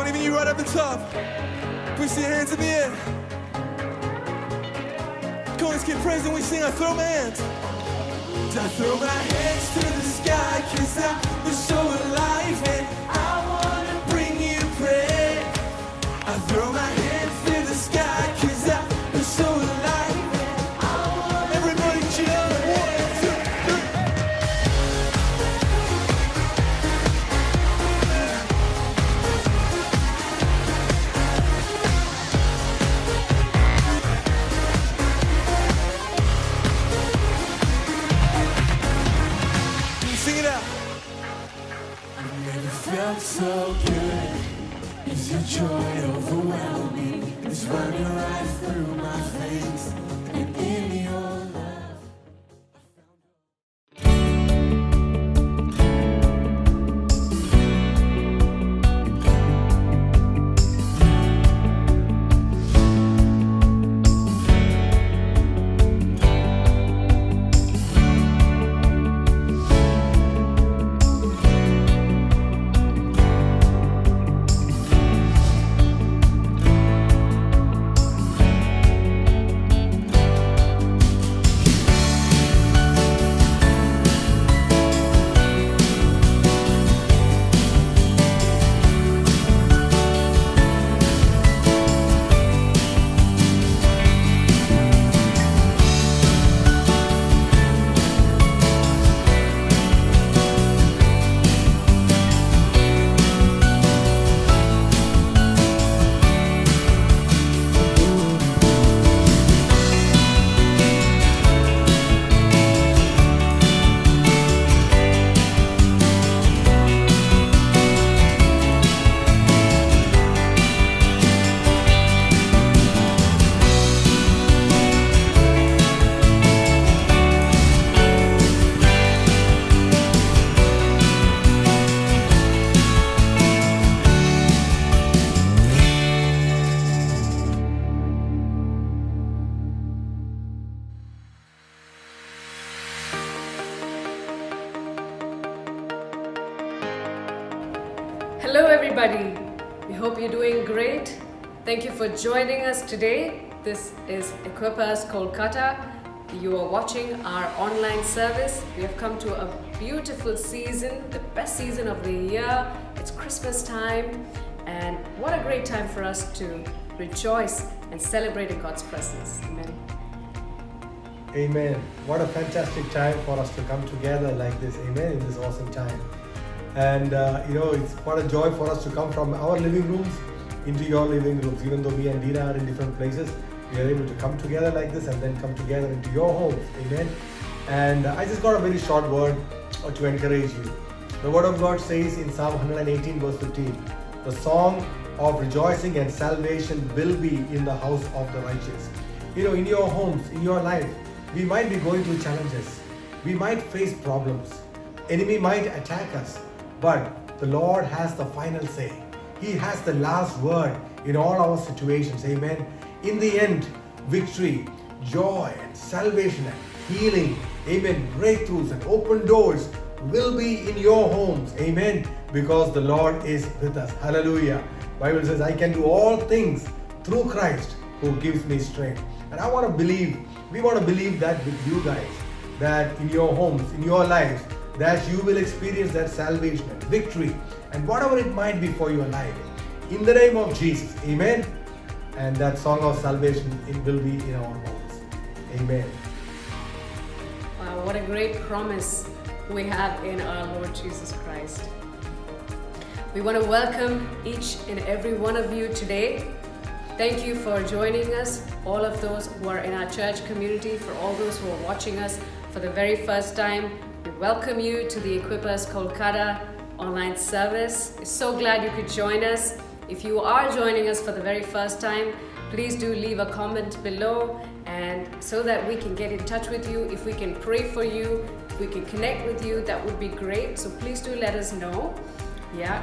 on, even you right up the top. Push your hands in the air. Come on, let's get praised when we sing. I throw my hands. I throw my hands to the sky, 'cause I was so alive and I wanna bring you praise. I throw my hands to the sky, 'cause I was so alive and I wanna everybody chill. 1, 2, 3. Sing it out. I've never felt so good. Is your joy overwhelming? It's running right through my veins. And in your love. Hello everybody, we hope you're doing great. Thank you for joining us today. This is Equip Us Kolkata. You are watching our online service. We have come to a beautiful season, the best season of the year. It's Christmas time, and what a great time for us to rejoice and celebrate in God's presence. Amen. Amen. What a fantastic time for us to come together like this. Amen. In this awesome time. And it's what a joy for us to come from our living rooms into your living rooms. Even though me and Dina are in different places, we are able to come together like this and then come together into your homes. Amen. And I just got a very short word to encourage you. The word of God says in Psalm 118 verse 15, the song of rejoicing and salvation will be in the house of the righteous. In your homes, in your life, we might be going through challenges. We might face problems. Enemy might attack us. But the Lord has the final say. He has the last word in all our situations. Amen. In the end, victory, joy, and salvation and healing, amen, breakthroughs and open doors will be in your homes. Amen. Because the Lord is with us. Hallelujah. Bible says, I can do all things through Christ who gives me strength. And we want to believe that with you guys, that in your homes, in your lives, that you will experience that salvation and victory and whatever it might be for your life. In the name of Jesus. Amen. And that song of salvation, it will be in our homes. Amen. Wow, what a great promise we have in our Lord Jesus Christ. We want to welcome each and every one of you today. Thank you for joining us, all of those who are in our church community, for all those who are watching us for the very first time. We welcome you to the Equip Us Kolkata online service. We're so glad you could join us. If you are joining us for the very first time, please do leave a comment below, and so that we can get in touch with you. If we can pray for you, if we can connect with you, that would be great. So please do let us know.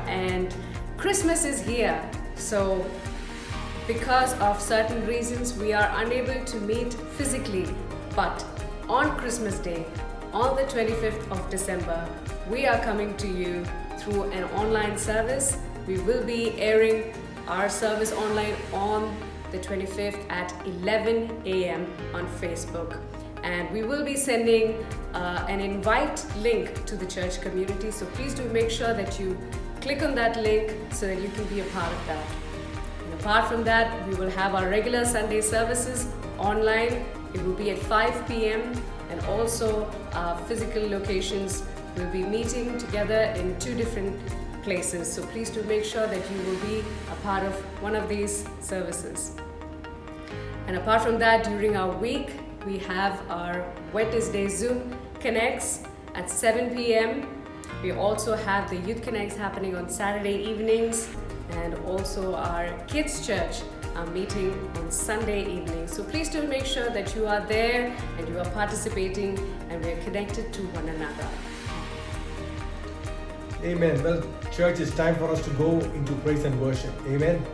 And Christmas is here. So because of certain reasons, we are unable to meet physically. But on Christmas Day, on the 25th of December, we are coming to you through an online service. we will be airing our service online on the 25th at 11 a.m. on Facebook. And we will be sending an invite link to the church community. So please do make sure that you click on that link so that you can be a part of that. And apart from that, we will have our regular Sunday services online. It will be at 5 p.m. and also our physical locations will be meeting together in 2 different places. So please do make sure that you will be a part of one of these services. And apart from that, during our week, we have our Wednesday Zoom Connects at 7 p.m. We also have the Youth Connects happening on Saturday evenings, and also our Kids Church are meeting on Sunday evening. So please do make sure that you are there and you are participating and we are connected to one another. Amen. Well, church, it's time for us to go into praise and worship. Amen.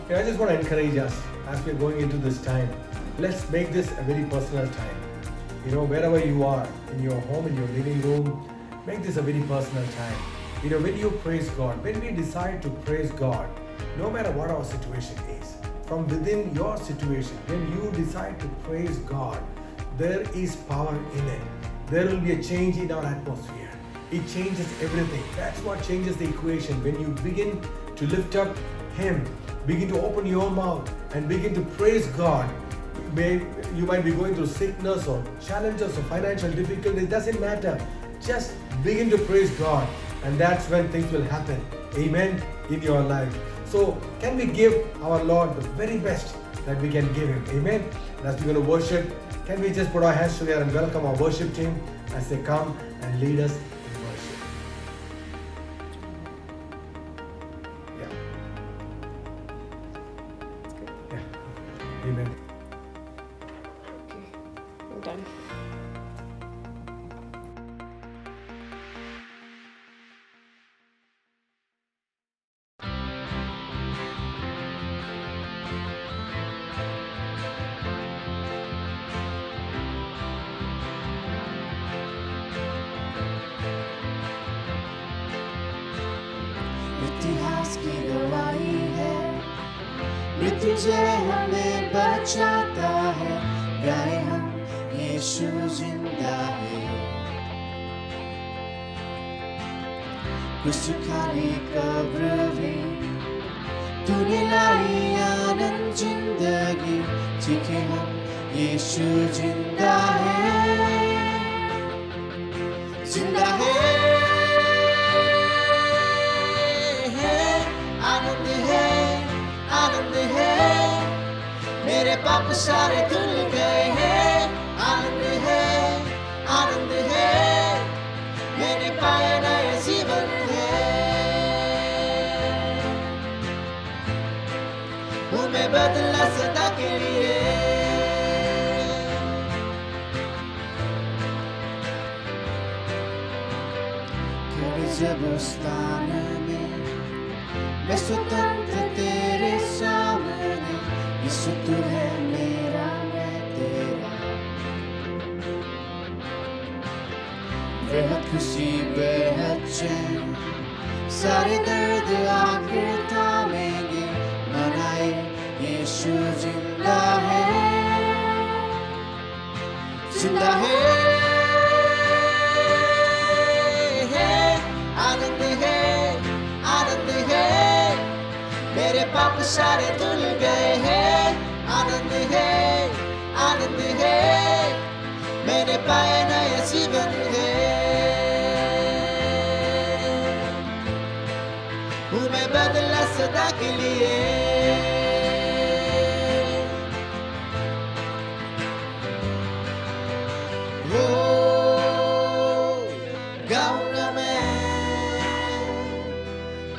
And I just want to encourage us as we're going into this time. Let's make this a very personal time. You know, wherever you are, in your home, in your living room, make this a very personal time. You know, when you praise God, when we decide to praise God, no matter what our situation is, from within your situation, when you decide to praise God, there is power in it. There will be a change in our atmosphere. It changes everything. That's what changes the equation. When you begin to lift up Him, begin to open your mouth and begin to praise God. You might be going through sickness or challenges or financial difficulties. It doesn't matter. Just begin to praise God, and that's when things will happen. Amen. In your life. So can we give our Lord the very best that we can give Him? Amen. And as we're going to worship, can we just put our hands together and welcome our worship team as they come and lead us in worship? Yeah. Amen. Okay, I'm done. इतिहास की गवाही है, मृत्युंजय हमें बचाता है, गाए हम यीशु जिंदा है। क्रूस खाली कब्र भी तूने लाई आनंद जिंदगी, सीखे हम यीशु जिंदा है, जिंदा है। आनंद है, मेरे पाप सारे धुल गए हैं। आनंद है, मैंने पाया नया जीवन है। हूँ मैं बदला सदा के लिए। खड़े जब उस स्थान में मैं स्वतंत्र तेरे सामने, यीशु तू है मेरा, मैं तेरा। बेहद खुशी बेहद चैन, सारे दर्द आखिर थामेंगे, मनाए यीशु जिंदा है, जिंदा है। आनंद है, मेरे पाप सारे धुल गए हैं। आनंद है, मैंने पाया नया जीवन है। हूँ मैं बदला सदा के लिए। गाऊंगा मैं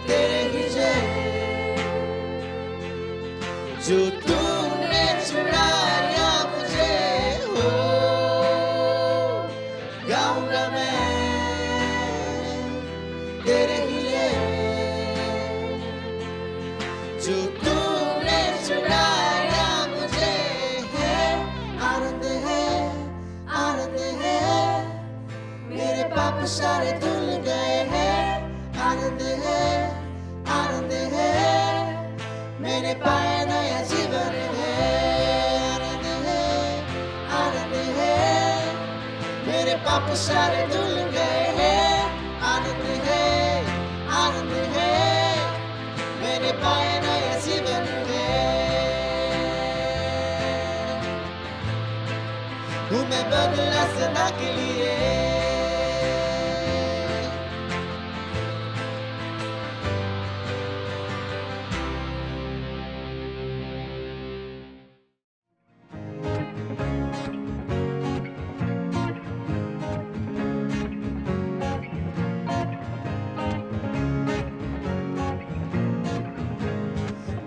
तेरे ही जय, जो तूने चुराया मुझे हो। गाऊंगा मैं तेरे ही लिए, जो तूने चुराया मुझे है। आनंद है, मेरे पाप सारे धुल गए हैं। आनंद है, मैंने पाया नया जीवन है, आनंद है, आनंद है, मेरे पाप सारे धुल गए हैं, आनंद है, आनंद है, मैंने पाया नया जीवन है, हूँ मैं बदला सदा के लिए।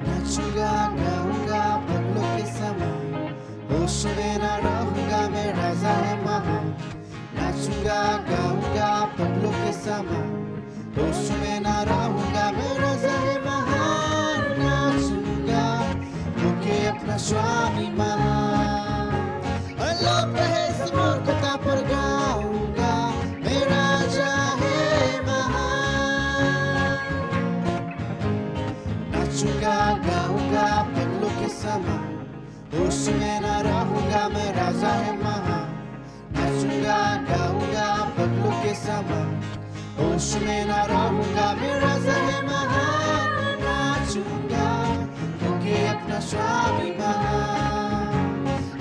नाचूंगा गाऊंगा पगलों के समान, होश में ना रहूंगा मैं राजा है महान। नाचूंगा गाऊंगा पगलों के समान, होश में ना रहूंगा मैं राजा है महान। नाचूंगा होके अपना स्वामी महान, अलोप है इस मूर्खता पर गाऊंगा मैं राजा है महान। नाचूंगा गाऊंगा पगलों के समान, होश में ना रहूंगा मैं राजा है महान। नाचूंगा गाऊंगा पगलों के समान, होश में ना रहूंगा मैं राजा है महान। नाचूंगा होके अपना स्वामी महान,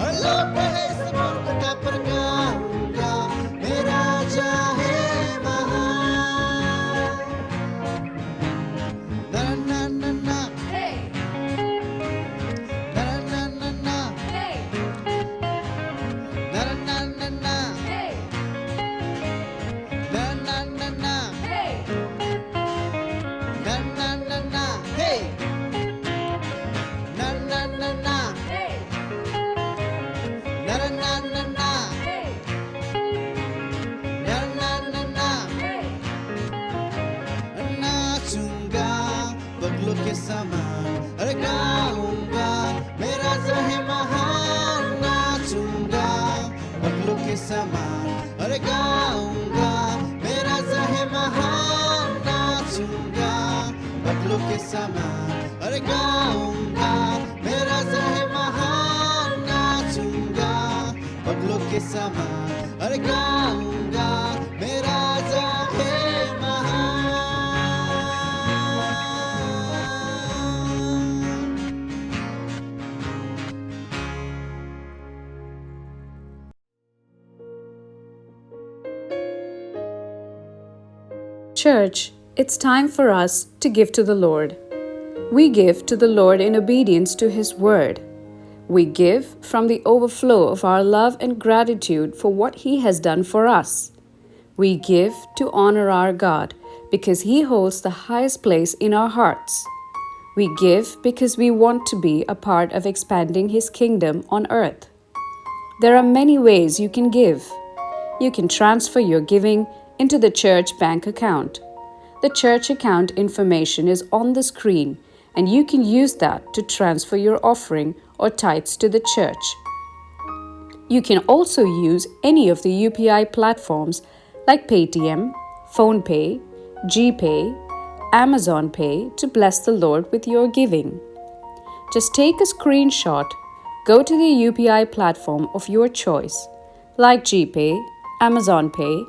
अलोप है इस मूर्खता पर गाऊंगा मैं राजा है महान। ना ना ना ना Hey, na na na na hey, na na na na hey, na na na na hey. na na na na hey na na na na Hey, na na na na hey, na na na na hey. नाचूंगा पगलों के समान, अरे गाऊंगा मेरा जो है महान। नाचूंगा पगलों के समान, अरे गाऊंगा मेरा जो है महान। नाचूंगा पगलों के समान, अरे गाऊंगा मेरा जो है महान। नाचूंगा पगलों के समान, अरे गाऊंगा मेरा जो है महान। Church, it's time for us to give to the Lord. We give to the Lord in obedience to His word. We give from the overflow of our love and gratitude for what He has done for us. We give to honor our God because He holds the highest place in our hearts. We give because we want to be a part of expanding His kingdom on earth. There are many ways you can give. You can transfer your giving into the church bank account. The church account information is on the screen, and you can use that to transfer your offering or tithes to the church. You can also use any of the UPI platforms like Paytm, PhonePe, GPay, Amazon Pay to bless the Lord with your giving. Just take a screenshot, go to the UPI platform of your choice, like GPay, Amazon Pay,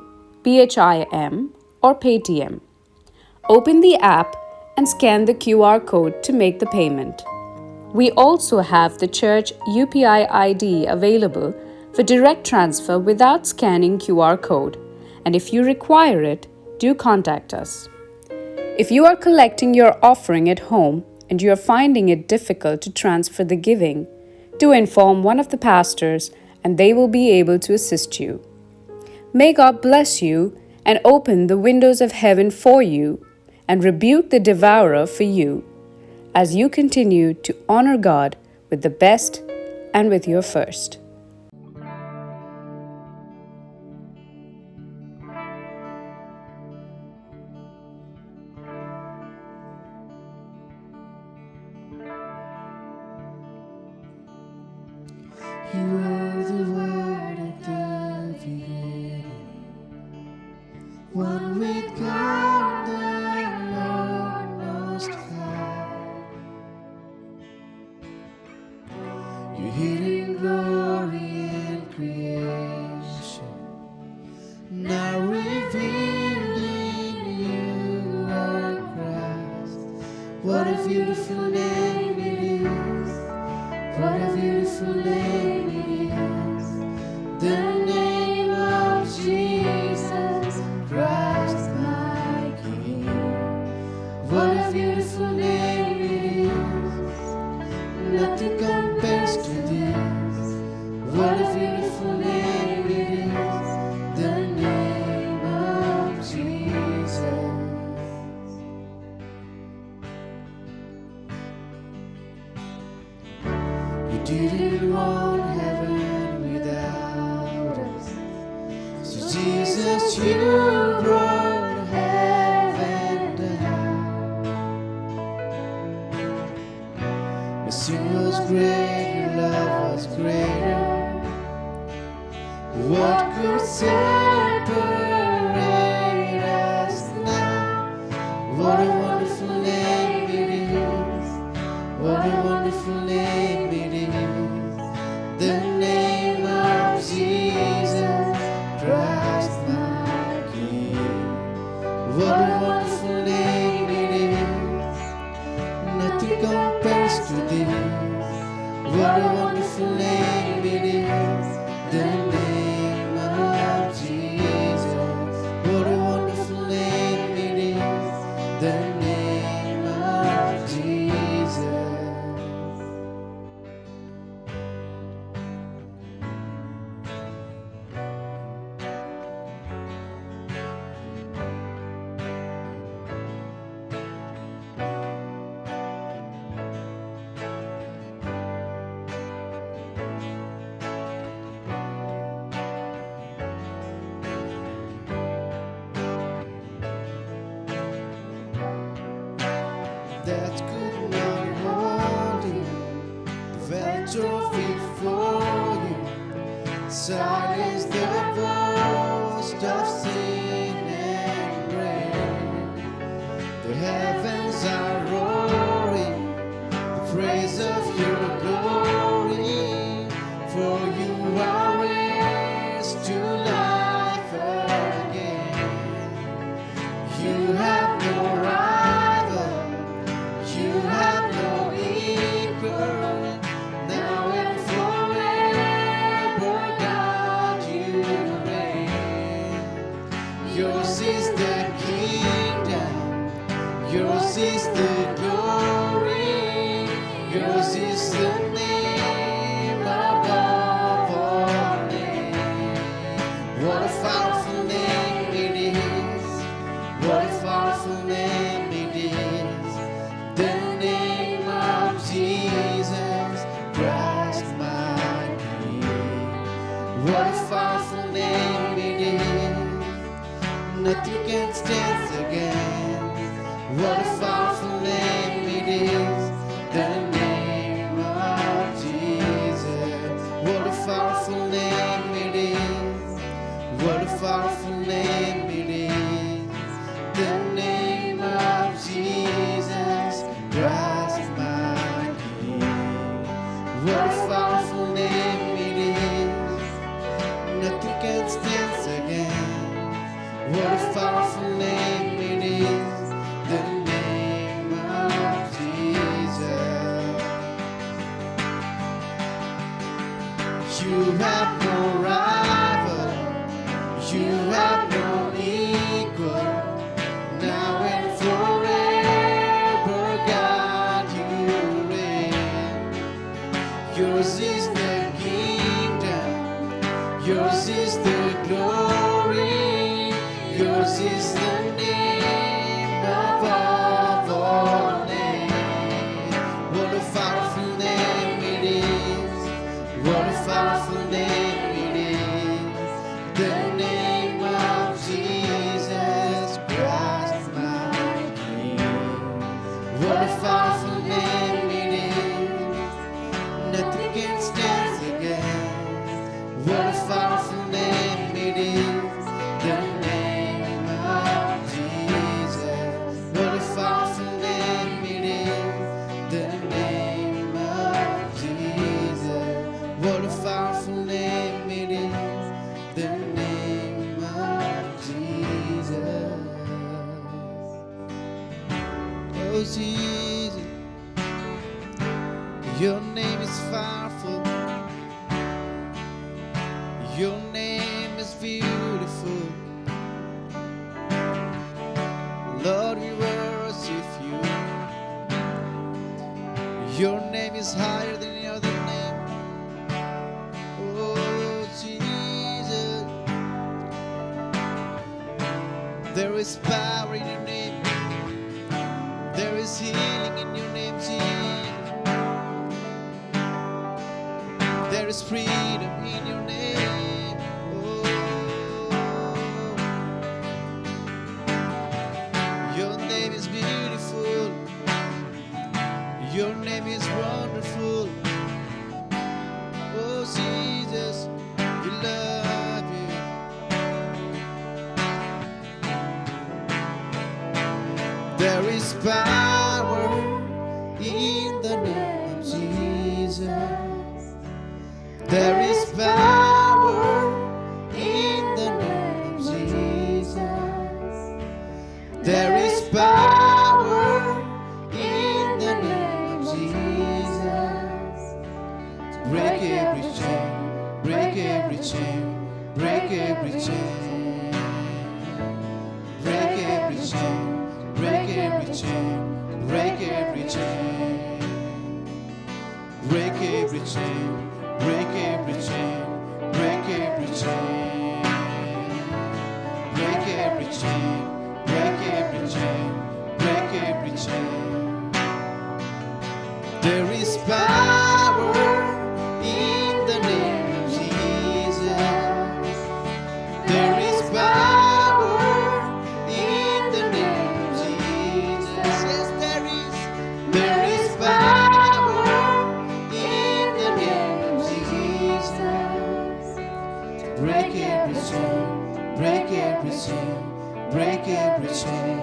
BHIM, or Paytm. Open the app and scan the QR code to make the payment. We also have the church UPI ID available for direct transfer without scanning QR code, and if you require it, do contact us. If you are collecting your offering at home and you are finding it difficult to transfer the giving, do inform one of the pastors and they will be able to assist you. May God bless you and open the windows of heaven for you and rebuke the devourer for you as you continue to honor God with the best and with your first. You were the Word at the beginning, one with God the Lord Most High. a beautiful name it is. What a beautiful name it is. The name of Jesus Christ, my King. What a beautiful name it is. Nothing compares to this. What a beautiful name it is. The name of Jesus. You didn't want heaven without us. So Jesus, you brought heaven down. My sin was great, your love was greater. What could separate us now? What a wonderful name it is. What a wonderful name it is. The name of Jesus Christ, my King. What a wonderful name it is. Nothing compares to this. What a wonderful name it is. The name of Jesus. What a wonderful name it is. The name of Jesus. That could not hold you, the very trophy for you. Silence the boast of sin and grave. The heavens are roaring, the praise of your glory. For you are raised to life again. You have no rival. You have no equal, now and forever, God, you reign. Yours is the kingdom, yours is the glory, yours is the name above all names. What a powerful name it is, what a powerful name it is. The name of Jesus Christ, my King. What a powerful name it is. Nothing can stand against. What a powerful name it is. The name of Jesus. What a powerful name it is. What a powerful name it is. The name of Jesus Christ, my King. What a powerful name it is. Nothing can stand against. What a powerful name it is. The name of Jesus. You have no rival. You have no equal. Now and forever, God, you reign. Yours is the kingdom, yours is the glory, yours is the name above all names. What a powerful name it is, what a powerful name it is. The name of Jesus Christ, my King. What a powerful name it is. Nothing can stand against. What a powerful name it is. The name of Jesus. What a powerful name it is. The name of Jesus. What a powerful name it is. The name of Jesus. Oh, Jesus. Your name is powerful. Your name is beautiful. Lord, we worship you. Your name is higher than any other name. Oh, Jesus. There is power in your name. There is healing in your name, Jesus. There is freedom in your name. Oh, your name is beautiful. Your name is wonderful. Oh, Jesus, we love you. There is power in the name of Jesus. There is power in the name of Jesus. There is power in the name of Jesus. Break every chain, break every chain, break every chain. Break every chain, break every chain, break every chain. Break every chain, break every chain, break every chain. Break every chain, break every chain, break every chain. There is power in the name of Jesus. There is power in the name of Jesus. Yes, there is. There is power in the name of Jesus. Break every chain, break every chain, break every chain.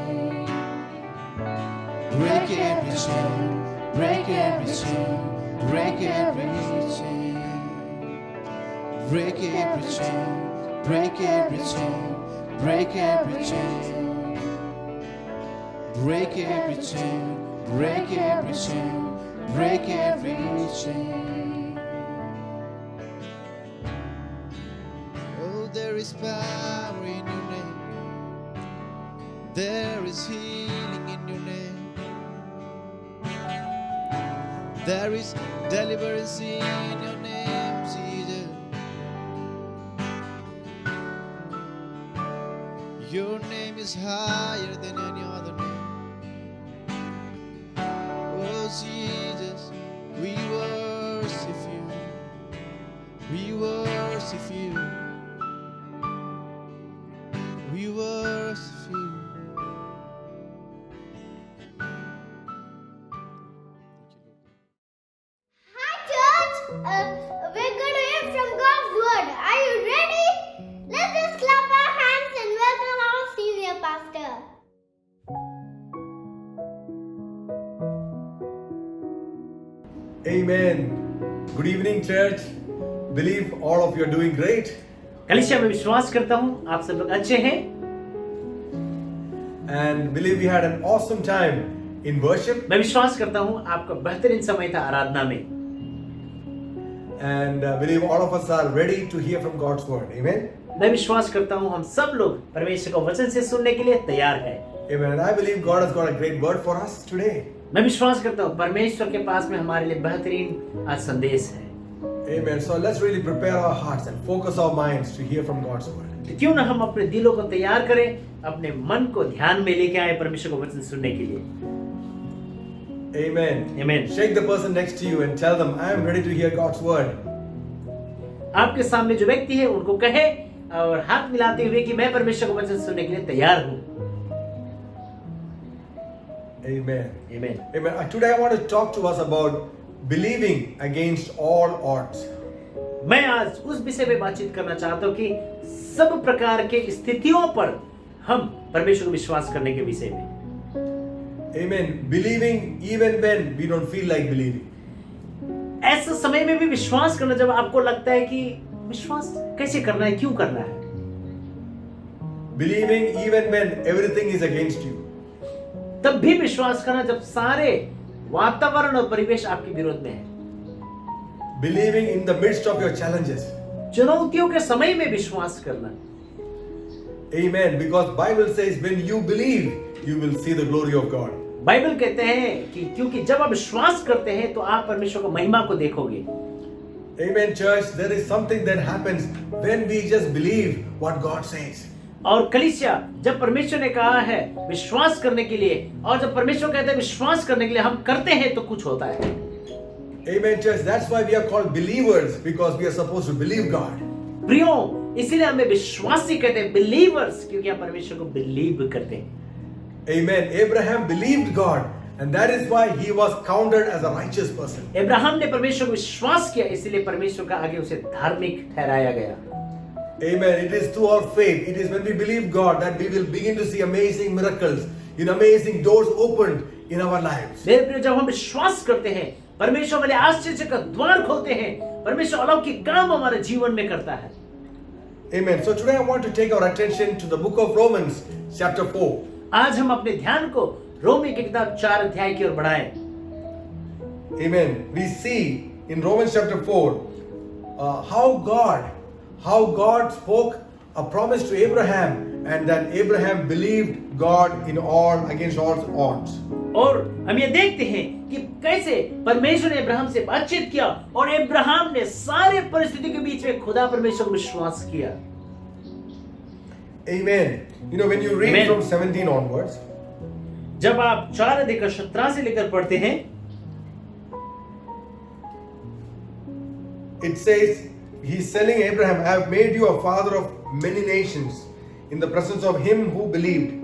Break every chain, break every chain, break every chain. Break every chain, break every chain, break every chain. Break every chain, break every chain, break every chain. Oh, there is power in your name. There is healing in your name. There is deliverance in your name, Jesus. Your name is higher than any other name. Oh, Jesus, we worship you. We worship you. We worship you. Hi church, we're going to hear from God's word. Are you ready? Let's just clap our hands and welcome our senior pastor. Amen. Good evening, church. Believe all of you are doing great. कलीसिया में विश्वास करता हूँ आप सब लोग अच्छे हैं And believe we had an awesome time in worship. मैं विश्वास करता हूँ आपका बेहतरीन समय था आराधना में And believe all of us are ready to hear from God's word. Amen. मैं विश्वास करता हूँ हम सब लोग परमेश्वर का वचन से सुनने के लिए तैयार हैं Amen. And I believe God has got a great word for us today. मैं विश्वास करता हूँ परमेश्वर के पास में हमारे लिए बेहतरीन आज संदेश है Amen. So let's really prepare our hearts and focus our minds to hear from God's word. तो क्यों ना हम अपने दिलों को तैयार करें अपने मन को ध्यान में लेके आए परमेश्वर का वचन सुनने के लिए Amen. Amen. Shake the person next to you and tell them, I am ready to hear God's word. आपके सामने जो व्यक्ति है उनको कहे और हाथ मिलाते हुए कि मैं परमेश्वर का वचन सुनने के लिए तैयार हूँ Amen. Amen. Amen. Today I want to talk to us about believing against all odds. मैं आज उस विषय पे बातचीत करना चाहता हूँ कि सब प्रकार के स्थितियों पर हम परमेश्वर को विश्वास करने के विषय में Amen. Believing even when we don't feel like believing. ऐसे समय में भी विश्वास करना जब आपको लगता है कि विश्वास कैसे करना है क्यों करना है Believing even when everything is against you. तब भी विश्वास करना जब सारे वातावरण और परिवेश आपके विरोध में है believing in the midst of your challenges. चुनौतियों के समय में विश्वास करना। Amen. Because Bible says when you believe, you will see the glory of God. Bible कहते हैं कि क्योंकि जब आप विश्वास करते हैं तो आप परमेश्वर की महिमा को देखोगे। Amen, church. There is something that happens when we just believe what God says. और कलीसिया, जब परमेश्वर ने कहा है विश्वास करने के लिए, और जब परमेश्वर कहते हैं विश्वास करने के लिए, हम करते हैं तो कुछ होता है। Amen, church. That's why we are called believers, because we are supposed to believe God. प्रियो, इसीलिए हमें विश्वासी कहते हैं, बिलीवर्स, क्योंकि हम परमेश्वर को बिलीव करते हैं। Amen. Abraham believed God, and that is why he was counted as a righteous person. Abraham ने परमेश्वर को विश्वास किया, इसलिए परमेश्वर का आगे उसे धार्मिक ठहराया गया। Amen. It is through our faith. It is when we believe God that we will begin to see amazing miracles, amazing doors opened in our lives. मेरे प्रिय, जब हम विश्वास करते हैं, परमेश्वर वाले आश्चर्य का द्वार खोलते हैं, परमेश्वर अलौकिक काम हमारे जीवन में करता है। Amen. So today I want to take our attention to the book of Romans, chapter 4. आज हम अपने ध्यान को रोमी की किताब 4 अध्याय की ओर बढ़ाएं। Amen. We see in Romans chapter 4 how God spoke a promise to Abraham, and that Abraham believed God in all against all odds. और हम ये देखते हैं कि कैसे परमेश्वर ने अब्राहम से बातचीत किया और अब्राहम ने सारे परिस्थिति के बीच में खुदा परमेश्वर को विश्वास किया। Amen. When you read Amen. from 17 onwards, जब आप 4 अध्याय का 17 से लेकर पढ़ते हैं, it says, he's telling Abraham, I have made you a father of many nations in the presence of him who believed.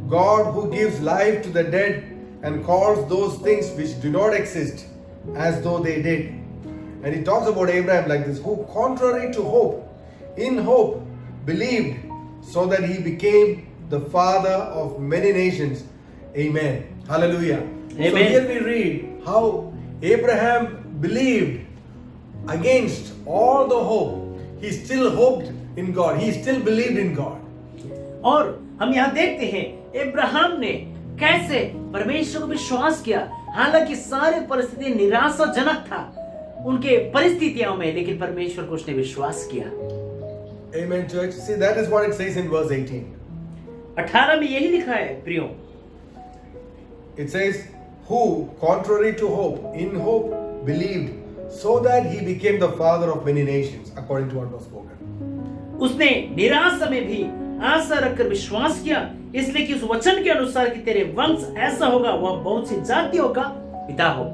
God who gives life to the dead and calls those things which do not exist as though they did. And he talks about Abraham like this, who contrary to hope, in hope, believed, so that he became the father of many nations. Amen. Hallelujah. Amen. So here we read how Abraham believed against all the hope. He still hoped in God. He still believed in God. और हम यहाँ देखते हैं Abraham ने कैसे परमेश्वर को विश्वास किया, हालांकि सारे परिस्थिति निराशाजनक था उनके परिस्थितियों में, लेकिन परमेश्वर को उसने विश्वास किया। Amen, church. See, that is what it says in verse 18. 18 में यही लिखा है प्रियो। It says, who, contrary to hope, in hope, believed, so that he became the father of many nations, according to what was spoken. उसने निराशा में भी आशा रखकर विश्वास किया, इसलिए कि उस वचन के अनुसार कि तेरे वंश ऐसा होगा, वह बहुत सी जातियों का पिता हो।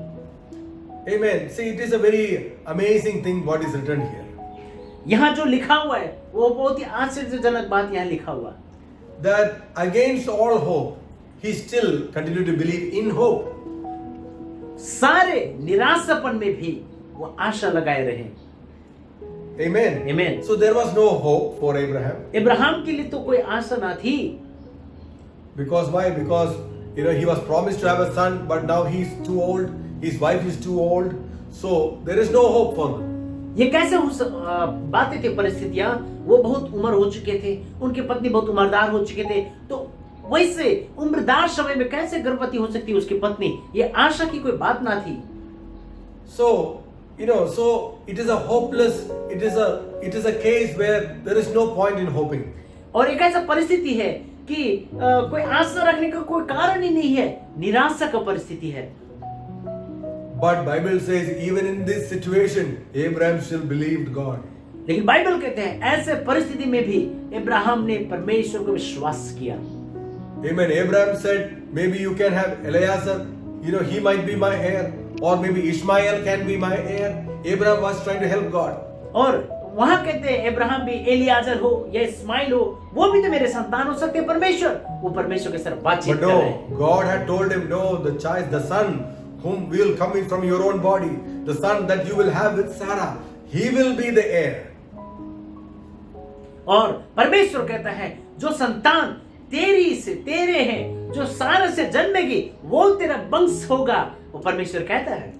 Amen. See, it is a very amazing thing what is written here. यहाँ जो लिखा हुआ है वो बहुत ही आश्चर्यजनक बात यहाँ लिखा हुआ, That against all hope, he still continued to believe in hope. सारे निराशापन में भी वो आशा लगाए रहे। Amen. Amen. So there was no hope for Abraham. Ibrahim के लिए तो कोई आशा ना थी। Because why? Because he was promised to have a son, but now he's too old. His wife is too old. So there is no hope for them. ये कैसे बातें थी, परिस्थितियां, वो बहुत उम्र हो चुके थे, उनकी पत्नी बहुत उम्रदार हो चुके थे, तो वैसे उम्रदार समय में कैसे गर्भवती हो सकती उसकी पत्नी? ये आशा की कोई बात ना थी। So so it is a hopeless, it is a case where there is no point in hoping. और एक ऐसा परिस्थिति है कि कोई आशा रखने का कोई कारण ही नहीं है, निराशा का परिस्थिति है। But Bible says even in this situation, Abraham still believed God. लेकिन बाइबल कहते हैं ऐसे परिस्थिति में भी अब्राहम ने परमेश्वर को विश्वास किया। Amen. Abraham said, maybe you can have Eliezer, he might be my heir, or maybe Ishmael can be my heir. Abraham was trying to help God. और वहां कहते हैं अब्राहम भी एलियाजर हो या इस्माइल हो, वो भी तो मेरे संतान हो सकते हैं। वो परमेश्वर के साथ बातचीत कर रहे हैं। But no, God had told him, no, the son whom will come in from your own body, the son that you will have with Sarah, he will be the heir. और परमेश्वर कहता है जो संतान तेरी से तेरे हैं, जो सारा से जन्मेगी, वो तेरा वंश होगा, वो परमेश्वर कहता है।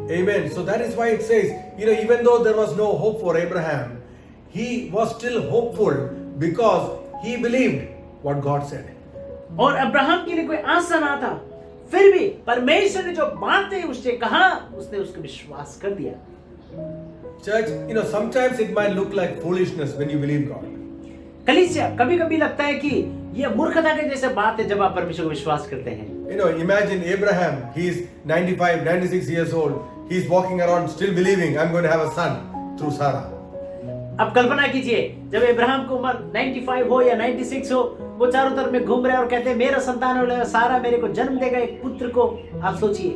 Amen. So that is why it says, even though there was no hope for Abraham, he was still hopeful because he believed what God said. और अब्राहम के लिए कोई आशा ना था, फिर भी परमेश्वर ने जो बातें उससे कहा उसने उसको विश्वास कर दिया। Church, sometimes it might look like foolishness when you believe God. कलीसिया, कभी कभी लगता है कि ये मूर्खता के जैसे बात है जब आप परमेश्वर को विश्वास करते हैं। Imagine Abraham, he's 95, 96 years old. He's walking around still believing I'm going to have a son through Sarah. अब कल्पना कीजिए जब इब्राहिम को उम्र 95 हो या 96 हो, वो चारों तरफ में घूम रहे हैं और कहते हैं मेरा संतान होगा, सारा मेरे को जन्म देगा एक पुत्र को। आप सोचिए।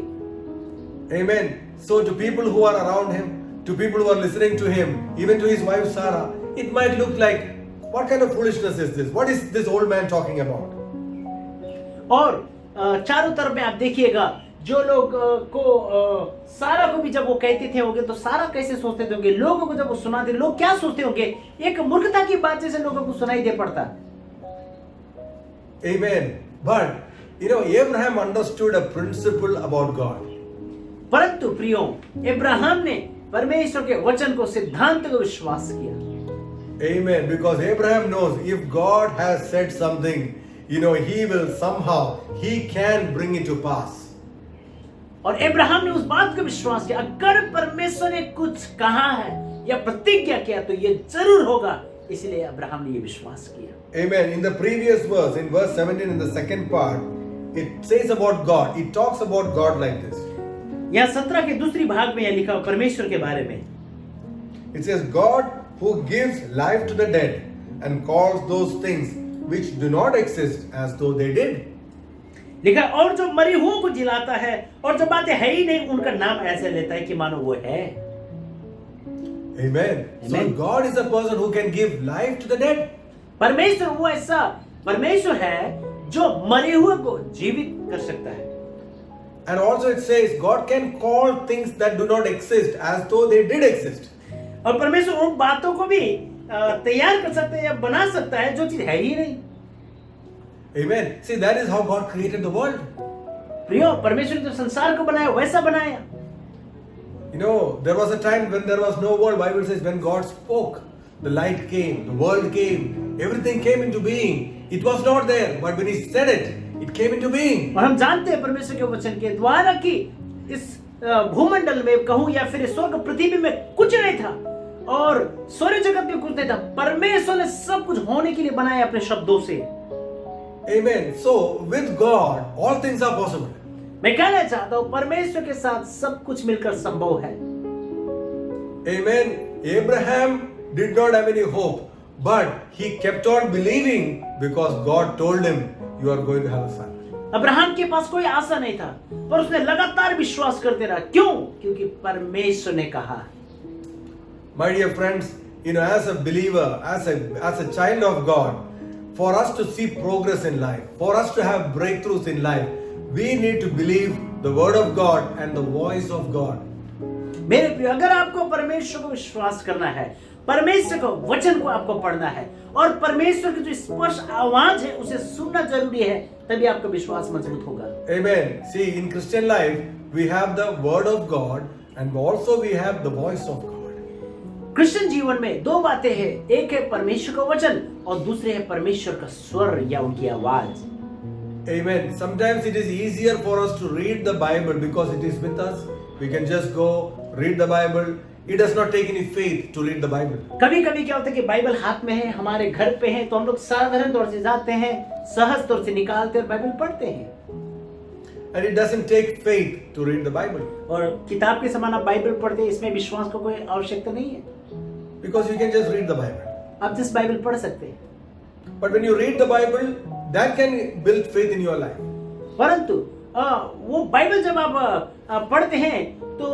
Amen. So to people who are around him, to people who are listening to him, even to his wife Sarah, it might look like, what kind of foolishness is this? What is this old man talking about? और चारों तरफ में आप देखिएगा, जो लोग को सारा को भी जब वो कहते थे होंगे तो सारा कैसे सोचते थे होंगे, लोगों को जब वो सुनाते लोग क्या सोचते होंगे, एक मूर्खता की बात जैसे लोगों को सुनाई दे पड़ता। Amen. But Abraham understood a principle about God. परंतु प्रियो, इब्राहिम ने परमेश्वर के वचन को, सिद्धांत को विश्वास किया। Amen. Because Abraham knows if God has said something, he will somehow, he can bring it to pass. और इब्राहिम ने उस बात को विश्वास किया, अगर परमेश्वर ने कुछ कहा है या प्रतिज्ञा किया तो ये जरूर होगा, इसलिए इब्राहिम ने ये विश्वास किया। Amen. In the previous verse, in verse 17, in the second part, it says about God. It talks about God like this. यहाँ 17 के दूसरी भाग में यह लिखा हो परमेश्वर के बारे में। It says, God who gives life to the dead and calls those things which do not exist as though they did. लिखा, और जो मरे हुओं को जिलाता है और जो बातें है ही नहीं उनका नाम ऐसे लेता है कि मानो वो है। Amen. So God is a person who can give life to the dead. परमेश्वर वो ऐसा परमेश्वर है जो मरे हुए को जीवित कर सकता है। And also it says God can call things that do not exist as though they did exist. और परमेश्वर उन बातों को भी तैयार कर सकता है या बना सकता है जो चीज है ही नहीं। Amen. See, that is how God created the world. प्रियो, परमेश्वर ने जो संसार को बनाया वैसा बनाया। There was a time when there was no world. Bible says when God spoke, the light came, the world came, everything came into being. It was not there, but when He said it, it came into being. और हम जानते हैं परमेश्वर के वचन के द्वारा कि इस भूमंडल में कहूं या फिर स्वर्ग पृथ्वी में कुछ नहीं था और सूर्य जगत में कुछ नहीं था। परमेश्वर ने सब कुछ होने के लिए बनाया अपने शब्दों से। Amen. So with God, all things are possible. मैं कहना चाहता हूं परमेश्वर के साथ सब कुछ मिलकर संभव है। Amen. Abraham did not have any hope, but he kept on believing because God told him, "You are going to have a son." Abraham के पास कोई आशा नहीं था, पर उसने लगातार विश्वास करते रहा। क्यों? क्योंकि परमेश्वर ने कहा। My dear friends, as a believer, as a child of God, for us to see progress in life, for us to have breakthroughs in life, we need to believe the word of God and the voice of God. मेरे प्रिय, अगर आपको परमेश्वर को विश्वास करना है, परमेश्वर को वचन को आपको पढ़ना है और परमेश्वर की जो स्पष्ट आवाज है उसे सुनना जरूरी है, तभी आपका विश्वास मजबूत होगा। Amen. See, in Christian life, we have the word of God and also we have the voice of God. Christian जीवन में दो बातें हैं, एक है परमेश्वर का वचन और दूसरे है परमेश्वर का स्वर या उनकी आवाज। Amen. Sometimes it is easier for us to read the Bible because it is with us. We can just go read the Bible. It does not take any faith to read the Bible. कभी-कभी क्या होता है कि Bible हाथ में है, हमारे घर पे है, तो हम लोग साधारण तौर से जाते हैं, सहज तौर से निकालते हैं और बाइबल पढ़ते हैं। And it doesn't take faith to read the Bible. और किताब के समान आप बाइबल पढ़ते हैं, इसमें विश्वास का कोई आवश्यकता नहीं है। Because you can just read the Bible. आप जिस बाइबल पढ़ सकते हैं। But when you read the Bible, that can build faith in your life. परंतु वो बाइबल जब आप पढ़ते हैं तो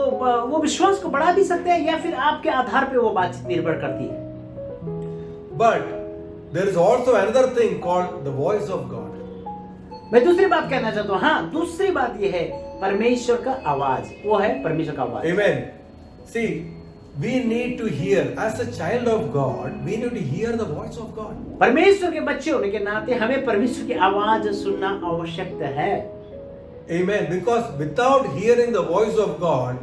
वो विश्वास को बढ़ा भी सकते हैं या फिर आपके आधार पे वो बातचीत निर्भर करती है। But there is also another thing called the voice of God. मैं दूसरी बात कहना चाहता हूँ। हाँ, दूसरी बात ये है परमेश्वर का आवाज, वो है परमेश्वर का आवाज। Amen. See, we need to hear, as a child of God, we need to hear the voice of God. परमेश्वर के बच्चे होने के नाते हमें परमेश्वर की आवाज सुनना आवश्यक है। Amen. Because without hearing the voice of God,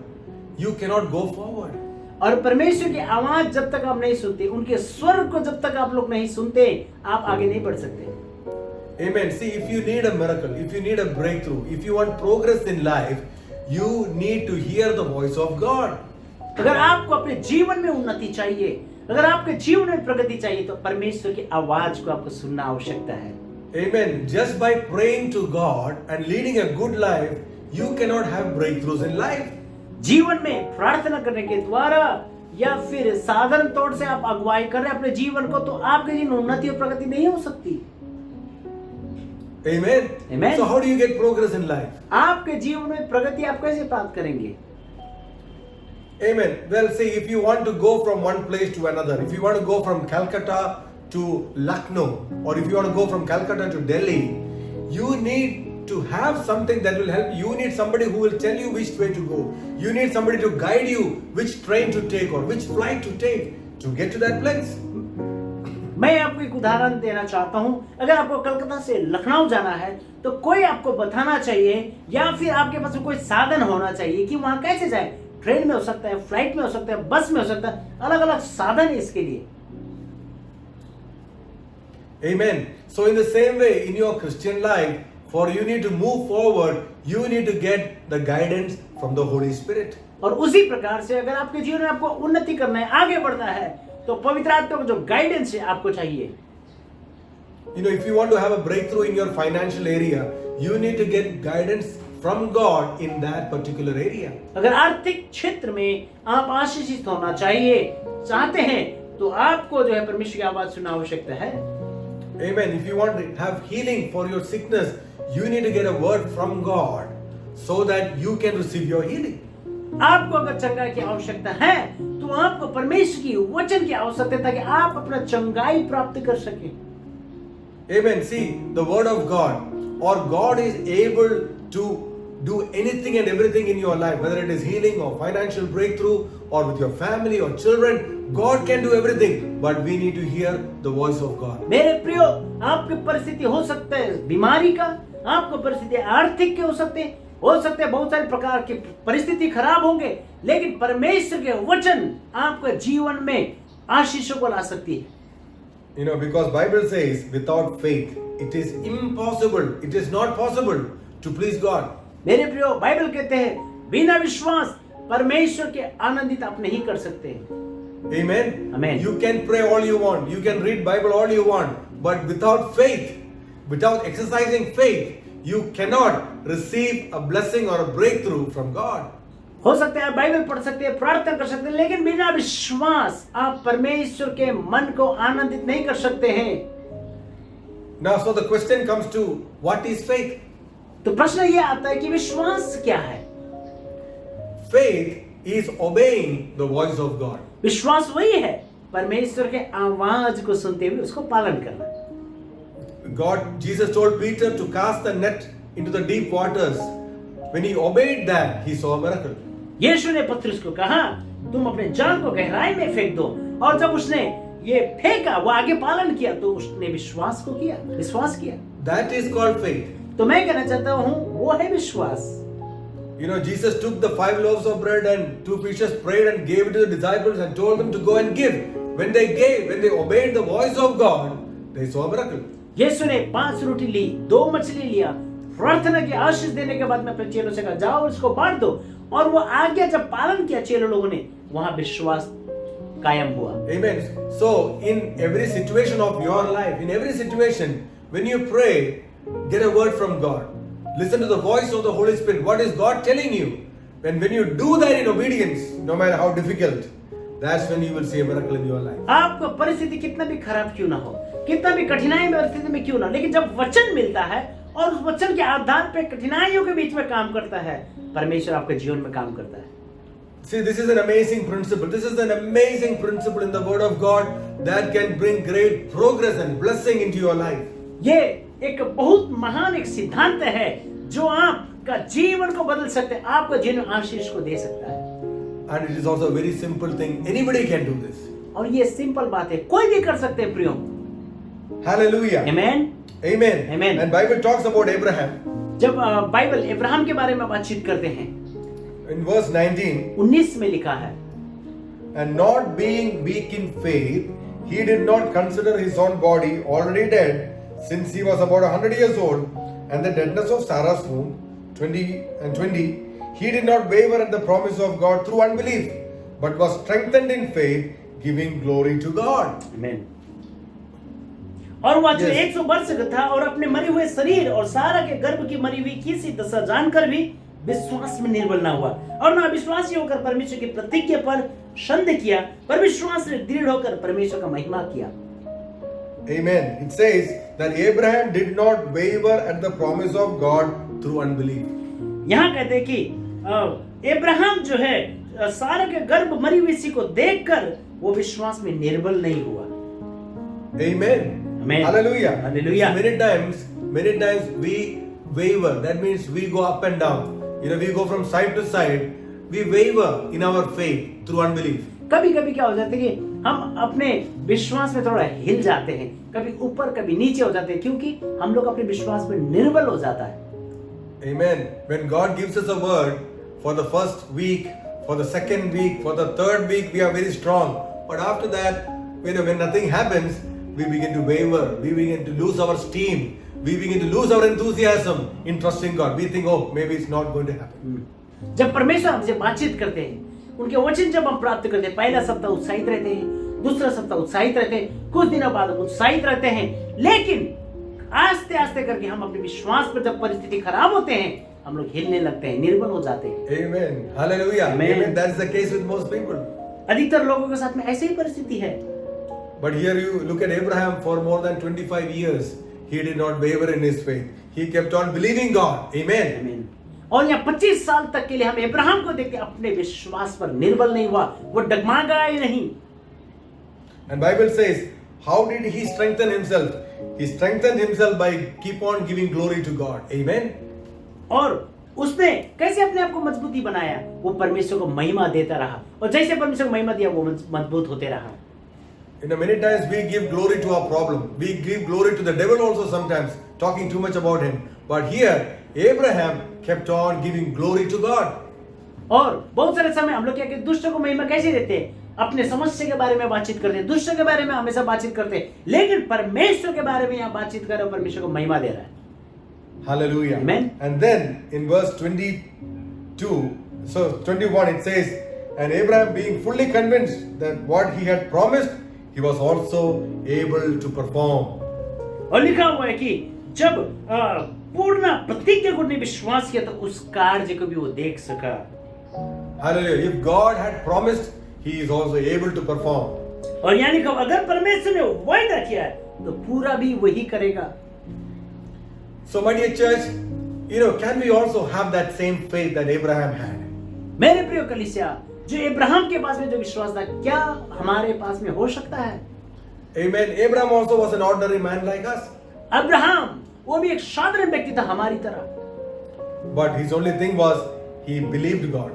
you cannot go forward. और परमेश्वर की आवाज जब तक आप नहीं सुनते, उनके स्वर को जब तक आप लोग नहीं सुनते, आप आगे नहीं बढ़ सकते। Amen. See, if you need a miracle, if you need a breakthrough, if you want progress in life, you need to hear the voice of God. अगर आपको अपने जीवन में उन्नति चाहिए, अगर आपके जीवन में प्रगति चाहिए, तो परमेश्वर की आवाज को आपको सुनना आवश्यकता है। Amen. Just by praying to God and leading a good life, you cannot have breakthroughs in life. जीवन में प्रार्थना करने के द्वारा या फिर साधारण तौर से आप अगुवाई कर रहे हैं अपने जीवन को, तो आपके जीवन में उन्नति और प्रगति नहीं हो सकती। Amen. Amen. So how do you get progress in life? आपके जीवन में प्रगति आप कैसे प्राप्त करेंगे? Amen. Well, see, if you want to go from one place to another, if you want to go from Calcutta to Lucknow, or if you want to go from Calcutta to Delhi, you need to have something that will help. You need somebody who will tell you which way to go. You need somebody to guide you which train to take or which flight to take to get to that place. मैं आपको एक उदाहरण देना चाहता हूं। अगर आपको कलकत्ता से लखनऊ जाना है, तो कोई आपको बताना चाहिए या फिर आपके पास कोई साधन होना चाहिए कि वहां कैसे जाए। ट्रेन में हो सकता है, फ्लाइट में हो सकता है, बस में हो सकता है, अलग अलग साधन है इसके लिए। Amen. So in the same way, in your Christian life, for you need to move forward, you need to get the guidance from the Holy Spirit. और उसी प्रकार से अगर आपके जीवन में आपको उन्नति करना है, आगे बढ़ना है, तो पवित्र आत्मा का जो गाइडेंस है आपको चाहिए। You know, if you want to have a breakthrough in your financial area, you need to get guidance from God in that particular area. अगर आर्थिक क्षेत्र में आप आशीषित होना चाहते हैं, तो आपको जो है परमेश्वर की आवाज सुनना आवश्यकता है। Amen. If you want to have healing for your sickness, you need to get a word from God so that you can receive your healing. आपको अगर चंगाई की आवश्यकता है, तो आपको परमेश्वर की वचन की आवश्यकता है ताकि आप अपना चंगाई प्राप्त कर सकें। Amen. See, the word of God, or God is able to do anything and everything in your life, whether it is healing or financial breakthrough or with your family or children. God can do everything, but we need to hear the voice of God. मेरे प्रियो, आपकी परिस्थिति हो सकता है बीमारी का, आपको परिस्थिति आर्थिक के हो सकते हैं बहुत सारे प्रकार की परिस्थिति खराब होंगे, लेकिन परमेश्वर के वचन आपके जीवन में आशीषों को ला सकती है। You know, because Bible says without faith it is impossible, it is not possible to please God. मेरे प्रियो, बाइबल कहते हैं बिना विश्वास परमेश्वर के आनंदित आप नहीं कर सकते। Amen. Amen. You can pray all you want, you can read Bible all you want, but without faith, without exercising faith, you cannot receive a blessing or a breakthrough from God. हो सकता है आप Bible पढ़ सकते हैं, प्रार्थना कर सकते हैं, लेकिन बिना विश्वास आप परमेश्वर के मन को आनंदित नहीं कर सकते हैं। Now, so the question comes to, what is faith? तो प्रश्न ये आता है कि विश्वास क्या है? Faith is obeying the voice of God. विश्वास वही है परमेश्वर के आवाज को सुनते हुए उसको पालन करना। Jesus told Peter to cast the net into the deep waters. When he obeyed that, he saw a miracle. यीशु ने पतरस को कहा, तुम अपने जाल को गहराई में फेंक दो, और जब उसने ये फेंका, वो आगे पालन किया, तो उसने विश्वास किया। That is called faith. तो मैं कहना चाहता हूँ, वो है विश्वास। You know, Jesus took the 5 loaves of bread and 2 fishes, prayed and gave it to the disciples and told them to go and give. When they obeyed the voice of God, they saw a miracle. यीशु ने 5 रोटी ली, 2 मछली लिया, प्रार्थना की आशीष देने के बाद में अपने चेलों से कहा, जाओ इसको बांट दो, और वो आज्ञा जब पालन किया चेलों लोगों ने, वहां विश्वास कायम हुआ। Amen. So in every situation of your life, in every situation, when you pray, get a word from God. Listen to the voice of the Holy Spirit. What is God telling you? And when you do that in obedience, no matter how difficult, that's when you will see a miracle in your life. आपको परिस्थिति कितना भी खराब क्यों ना हो, कितना भी कठिनाई में परिस्थिति में क्यों ना, लेकिन जब वचन मिलता है और उस वचन के आधार पे कठिनाइयों के बीच में काम करता है, परमेश्वर आपके जीवन में काम करता है। See, this is an amazing principle. This is an amazing principle in the Word of God that can bring great progress and blessing into your life. ये एक बहुत महान एक सिद्धांत है जो आपका जीवन को बदल सकते हैं, आपका जीवन आशीष को दे सकता है। And it is also a very simple thing. Anybody can do this. और ये सिंपल बात है, कोई भी कर सकते हैं प्रियो। Hallelujah. Amen. Amen. Amen. And Bible talks about Abraham. जब बाइबल अब्राहम के बारे में बातचीत करते हैं, In verse 19 में लिखा है, and not being weak in faith, he did not consider his own body already dead, since he was about 100 years old, and the deadness of Sarah's womb, 20, he did not waver at the promise of God through unbelief, but was strengthened in faith, giving glory to God. आमीन। और वह जो Yes. 100 वर्ष का था और अपने मरे हुए शरीर और सारा के गर्भ की मरी हुई किसी दशा जानकर भी विश्वास में निर्बल ना हुआ और ना विश्वासी होकर परमेश्वर की प्रतिज्ञा पर संदेह किया, पर विश्वास से दृढ़ होकर परमेश्वर का महिमा किया। Amen. It says that Abraham did not waver at the promise of God through unbelief. यहाँ कहते हैं कि अब्राहम जो है सारा के गर्भ मरी हुई सी को देखकर वो विश्वास में निर्बल नहीं हुआ। Amen. Amen. Hallelujah. Hallelujah. So many times we waver. That means we go up and down. We go from side to side. We waver in our faith through unbelief. कभी कभी क्या हो जाता है कि हम अपने विश्वास में थोड़ा हिल जाते हैं, कभी ऊपर कभी नीचे हो जाते हैं, क्योंकि हम लोग अपने विश्वास में निर्बल हो जाता है। Amen. When God gives us a word for the first week, for the second week, for the third week, we are very strong. But after that, when nothing happens, we begin to waver. We begin to lose our steam. We begin to lose our enthusiasm in trusting God. We think, oh, maybe it's not going to happen. जब परमेश्वर हमसे बातचीत करते हैं, उनके वचन जब हम प्राप्त करते हैं, पहला सप्ताह उत्साहित रहते हैं, दूसरा सप्ताह उत्साहित रहते हैं, कुछ दिनों बाद उत्साहित रहते हैं, लेकिन आस्ते आस्ते करके हम अपने विश्वास पर जब परिस्थिति खराब होते हैं, हम लोग हिलने लगते हैं, निर्बल हो जाते हैं। Amen. Hallelujah. Amen. Amen. That is the case with most people. अधिकतर लोगों के साथ में ऐसी ही परिस्थिति है। But here you look at Abraham for more than 25 years. He did not waver in his faith. He kept on believing God. Amen. आमीन। और यहाँ 25 साल तक के लिए हम अब्राहम को देखते अपने विश्वास पर निर्बल नहीं हुआ, वो डगमगाया नहीं। And Bible says, how did he strengthen himself? He strengthened himself by keep on giving glory to God. Amen. और उसने कैसे अपने आप को मजबूती बनाया? वो परमेश्वर को महिमा देता रहा और जैसे परमेश्वर को महिमा दिया वो मजबूत होते रहा। Many times we give glory to our problem. We give glory to the devil also sometimes, talking too much about him. But here, Abraham kept on giving glory to God. और बहुत सारे समय हम लोग क्या कहते दुष्ट को महिमा कैसे देते हैं? अपने समस्या के बारे में बातचीत करते हैं, दुष्ट के बारे में हमेशा बातचीत करते हैं, लेकिन परमेश्वर के बारे में यहाँ बातचीत कर रहे हो, परमेश्वर को महिमा दे रहा है। Hallelujah. Amen. And then in verse 22, so 21 it says, and Abraham being fully convinced that what he had promised, he was also able to perform. और लिखा हुआ है कि जब पूर्ण प्रतिज्ञा को ने विश्वास किया तो उस कार्य को भी वो देख सका। Hallelujah. If God had promised, he is also able to perform. और यानी कि अगर परमेश्वर ने वायदा किया है तो पूरा भी वही करेगा। So my dear church, can we also have that same faith that Abraham had? मेरे प्रिय कलीसिया, जो अब्राहम के पास में जो विश्वास था, क्या हमारे पास में हो सकता है? Amen. Abraham also was an ordinary man like us. Abraham वो भी एक साधारण व्यक्ति था हमारी तरह, But his only thing was he believed God.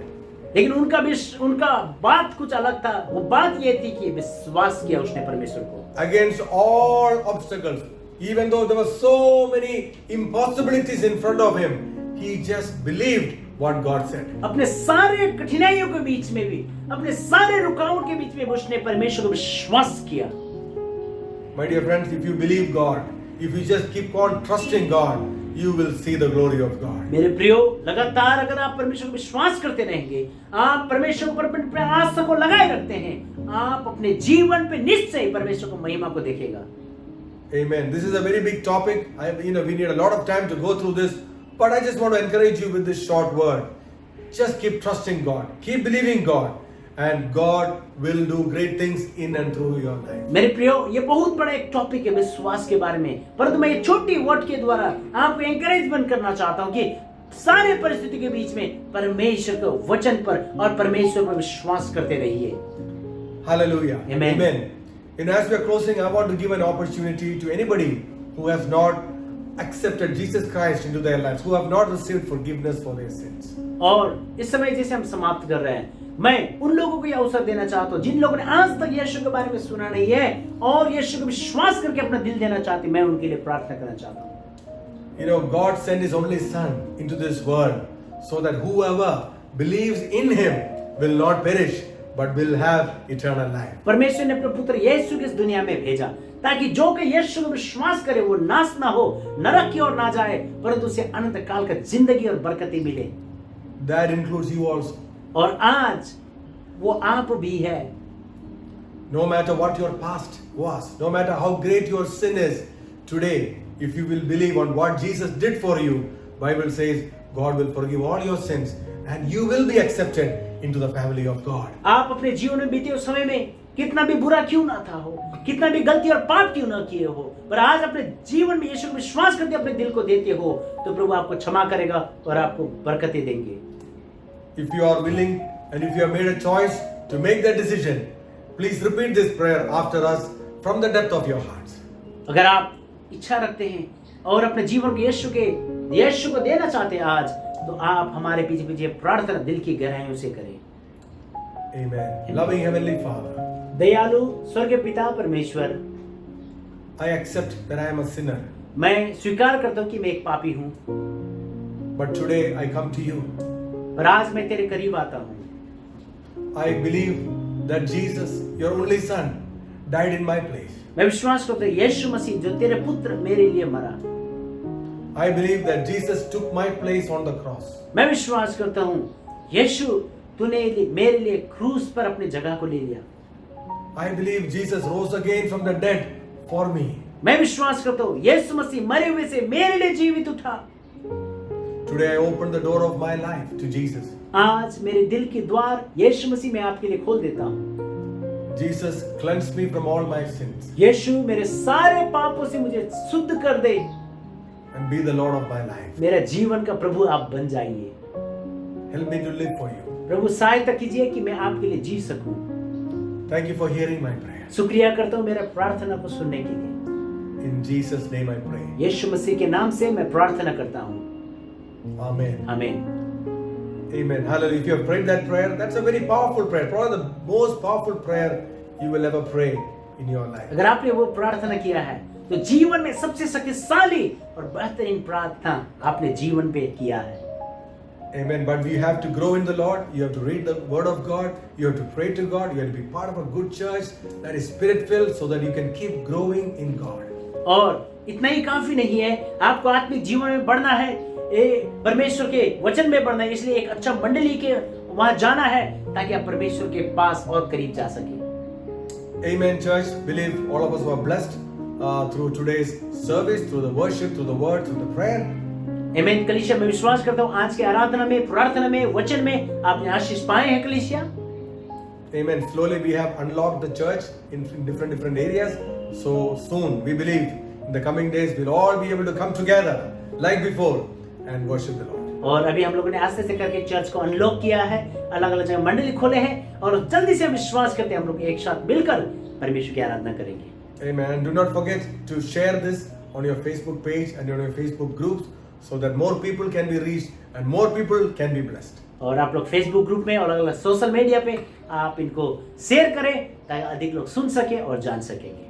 लेकिन उनका बात कुछ अलग था। वो बात ये थी कि विश्वास किया उसने परमेश्वर को। Against all obstacles, even though there were so many impossibilities in front of him, he just believed what God said. अपने सारे कठिनाइयों के बीच में भी, अपने सारे रुकावट के बीच में उसने परमेश्वर को विश्वास किया। My dear friends, if you believe God, if you just keep on trusting God, you will see the glory of God. मेरे प्रियो, लगातार अगर आप परमेश्वर को विश्वास करते रहेंगे, आप परमेश्वर पर अपने आस्था को लगाए रखते हैं, आप अपने जीवन पे निश्चय परमेश्वर को महिमा को देखेगा। Amen. This is a very big topic. We need a lot of time to go through this, but I just want to encourage you with this short word. Just keep trusting God, keep believing God, and God will do great things in and through your life. मेरे प्रियो, ये बहुत बड़ा एक topic है विश्वास के बारे में, परंतु मैं ये छोटी वर्ड के द्वारा आपको एनकरेजमेंट करना चाहता हूँ कि सारे परिस्थिति के बीच में परमेश्वर के वचन पर और परमेश्वर पर विश्वास करते रहिए। Hallelujah. Amen. Amen. As we are closing, I want to give an opportunity to anybody who has not accepted Jesus Christ into their lives, who have not received forgiveness for their sins. और इस समय जैसे हम समाप्त कर रहे हैं, मैं उन लोगों को यह अवसर देना चाहता हूँ जिन लोगों ने आज तक यीशु के बारे में सुना नहीं है और यीशु को विश्वास करके अपना दिल देना चाहते, मैं उनके लिए प्रार्थना करना चाहता हूँ। God sent His only Son into this world so that whoever believes in Him will not perish but will have eternal life. परमेश्वर ने अपने पुत्र यीशु को इस दुनिया में भेजा ताकि जो कि यीशु को विश्वास करे वो नाश ना हो, नरक की ओर ना जाए, परंतु उसे अनंत काल का जिंदगी और बरकतें मिले। That includes you also. और आज वो आप भी है। No matter what your past was, no matter how great your sin is, today, if you will believe on what Jesus did for you, Bible says God will forgive all your sins and you will be accepted into the family of God. आप अपने जीवन में बीते उस समय में कितना भी बुरा क्यों ना था हो, कितना भी गलती और पाप क्यों ना किए हो, पर आज अपने जीवन में यीशु को विश्वास करके अपने दिल को देते हो तो प्रभु आपको क्षमा करेगा और आपको बरकतें देंगे। If you are willing and if you have made a choice to make that decision, please repeat this prayer after us from the depth of your hearts. अगर आप इच्छा रखते हैं और अपने जीवन को यीशु को देना चाहते हैं आज, तो आप हमारे पीछे पीछे प्रार्थना दिल की गहराइयों से करें। Amen. Loving Heavenly Father, दयालु स्वर्गीय पिता परमेश्वर, I accept that I am a sinner, मैं स्वीकार करता हूँ कि मैं एक पापी हूँ, but today I come to you. पर आज मैं तेरे करीब आता हूँ। I believe that Jesus, your only Son, died in my place. मैं विश्वास करता हूँ यीशु मसीह जो तेरे पुत्र मेरे लिए मरा। I believe that Jesus took my place on the cross. मैं विश्वास करता हूँ यीशु तूने मेरे लिए क्रूस पर अपनी जगह को ले लिया। I believe Jesus rose again from the dead for me. मैं विश्वास करता हूँ यीशु मसीह मरे हुए से मेरे लिए जीवित उठा। Today I open the door of my life to Jesus. आज मेरे दिल के द्वार यीशु मसीह मैं आपके लिए खोल देता हूँ। Jesus, cleanse me from all my sins यीशु मेरे सारे पापों से मुझे शुद्ध कर दे, and be the Lord of my life. मेरा जीवन का प्रभु आप बन जाइए। Help me to live for you. प्रभु सहायता कीजिए कि मैं आपके लिए जी सकूं। Thank you for hearing my prayer. शुक्रिया करता हूँ मेरा प्रार्थना को सुनने के लिए। In Jesus' name I pray. यीशु मसीह के नाम से मैं प्रार्थना करता हूँ। Amen. आमीन। Amen. Hallelujah. If you have prayed that prayer, that's a very powerful prayer. Probably the most powerful prayer you will ever pray in your life. अगर आपने वो प्रार्थना किया है तो जीवन में सबसे शक्तिशाली और बेहतरीन प्रार्थना आपने जीवन पे किया है। Amen. But we have to grow in the Lord. You have to read the Word of God. You have to pray to God. You have to be part of a good church that is spirit-filled so that you can keep growing in God. और इतना ही काफी नहीं है, आपको आत्मिक जीवन में बढ़ना है, परमेश्वर के वचन में बढ़ना है, इसलिए एक अच्छा मंडली के वहां जाना है ताकि आप परमेश्वर के पास और करीब जा सके। Amen, church. Believe all of us were blessed through today's service, through the worship, through the word, through the prayer. आमीन। कलीसिया मैं विश्वास करता हूँ आज के आराधना में, प्रार्थना में, वचन में आपने आशीष पाए हैं कलीसिया। Amen. Slowly we have unlocked the church in different areas. So soon we believe in the coming days we'll all be able to come together like before and worship the Lord. और अभी हम लोगों ने आस्ते से करके church को unlock किया है, अलग अलग जगह मंडली खोले हैं और जल्दी से हम विश्वास करते हैं हम लोग एक साथ मिलकर परमेश्वर की आराधना करेंगे। Amen. And do not forget to share this on your Facebook page and on your Facebook groups so that more people can be reached and more people can be blessed. और आप लोग फेसबुक ग्रुप में और अलग अलग social media पे आप इनको शेयर करें ताकि अधिक लोग सुन सके और जान सकेंगे।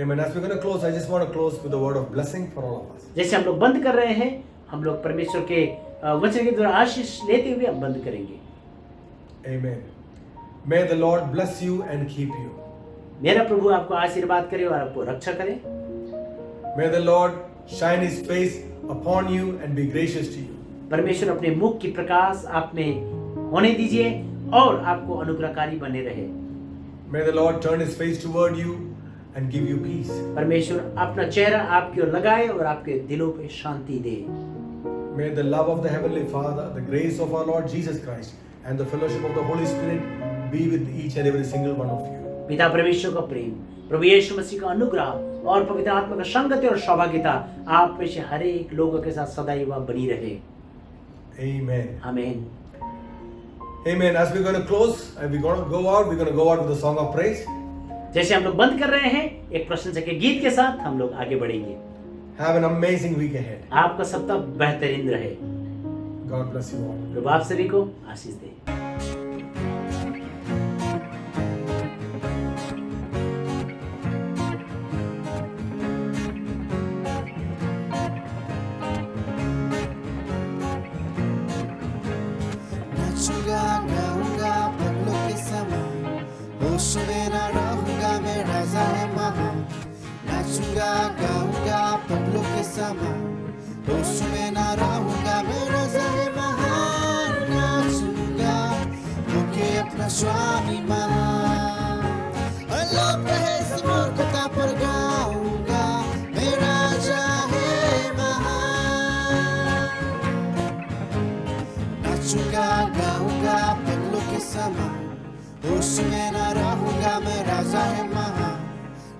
Amen. As we're going to close, I just want to close with a word of blessing for all of us. जैसे हम लोग बंद कर रहे हैं, हम लोग परमेश्वर के वचन के द्वारा आशीष लेते हुए हम बंद करेंगे। Amen. May the Lord bless you and keep you. मेरा प्रभु आपको आशीर्वाद करे और आपको रक्षा करे। May the Lord shine His face upon you and be gracious to you. परमेश्वर अपने मुख की प्रकाश आप में होने दीजिए और आपको अनुग्रहकारी बने रहे। May the Lord turn His face toward you and give you peace. परमेश्वर अपना चेहरा आपकी ओर लगाए और आपके दिलों पे शांति दे। May the love of the Heavenly Father, the grace of our Lord Jesus Christ, and the fellowship of the Holy Spirit be with each and every single one of you. पिता परमेश्वर का प्रेम, प्रभु यीशु मसीह का अनुग्रह और पवित्र आत्मा का संगति और सौभाग्यता आप में से हर एक लोगों के साथ सदैव बनी रहे। Amen. आमीन। Amen. As we're going to close and we're going to go out with a song of praise. जैसे हम लोग बंद कर रहे हैं, एक प्रशंसा के गीत के साथ हम लोग आगे बढ़ेंगे। Have an amazing week ahead. आपका सप्ताह बेहतरीन रहे। God bless you all. प्रभु आप सभी को आशीष दे। नाचूंगा गाऊंगा पगलों के समय समान उसमें ना रहूंगा मैं राजा है महान नाचूंगा होके अपना स्वामी महान अलोप है समूर्खता पर गाऊंगा मैं राजा है महान नाचूंगा गाऊंगा पगलों के समान उसमें ना रहूंगा मैं राजा है महान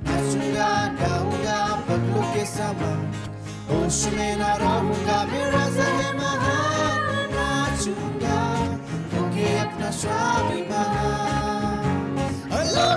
नाचूंगा गाऊंगा पगलों के समान उसमें ना रहूंगा मैं राजा है महान नाचूंगा क्योंकि अपना स्वामी महान अल्लाह